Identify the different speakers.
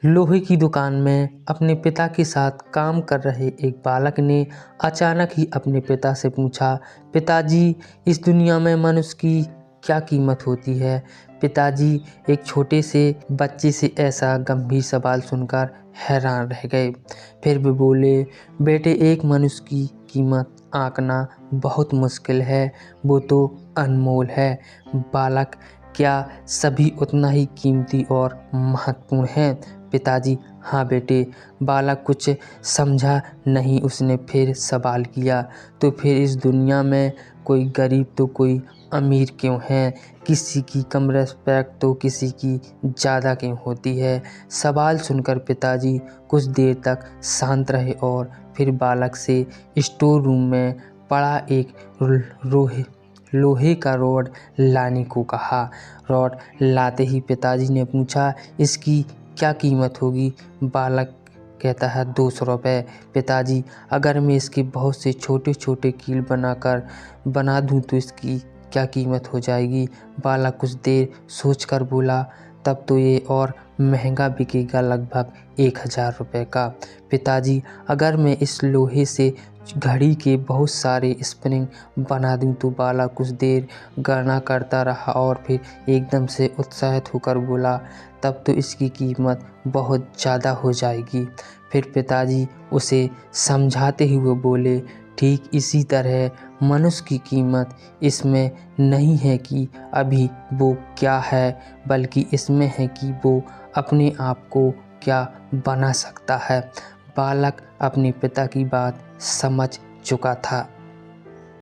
Speaker 1: लोहे की दुकान में अपने पिता के साथ काम कर रहे एक बालक ने अचानक ही अपने पिता से पूछा, पिताजी, इस दुनिया में मनुष्य की क्या कीमत होती है। पिताजी एक छोटे से बच्चे से ऐसा गंभीर सवाल सुनकर हैरान रह गए। फिर वे बोले, बेटे, एक मनुष्य की कीमत आंकना बहुत मुश्किल है, वो तो अनमोल है। बालक, क्या सभी उतना ही कीमती और महत्वपूर्ण हैं? पिताजी, हाँ बेटे। बालक कुछ समझा नहीं, उसने फिर सवाल किया, तो फिर इस दुनिया में कोई गरीब तो कोई अमीर क्यों है? किसी की कम रिस्पेक्ट तो किसी की ज़्यादा क्यों होती है? सवाल सुनकर पिताजी कुछ देर तक शांत रहे और फिर बालक से स्टोर रूम में पड़ा एक लोहे का रॉड लाने को कहा। रॉड लाते ही पिताजी ने पूछा, इसकी क्या कीमत होगी? बालक कहता है, 200 रुपये। पिताजी, अगर मैं इसके बहुत से छोटे छोटे कील बना दूं तो इसकी क्या कीमत हो जाएगी? बालक कुछ देर सोचकर बोला, तब तो ये और महंगा बिकेगा, लगभग 1000 रुपये का। पिताजी, अगर मैं इस लोहे से घड़ी के बहुत सारे स्प्रिंग बना दूं तो? बालक कुछ देर गणना करता रहा और फिर एकदम से उत्साहित होकर बोला, तब तो इसकी कीमत बहुत ज़्यादा हो जाएगी। फिर पिताजी उसे समझाते हुए बोले, ठीक इसी तरह मनुष्य की कीमत इसमें नहीं है कि अभी वो क्या है, बल्कि इसमें है कि वो अपने आप को क्या बना सकता है। बालक अपने पिता की बात समझ चुका था।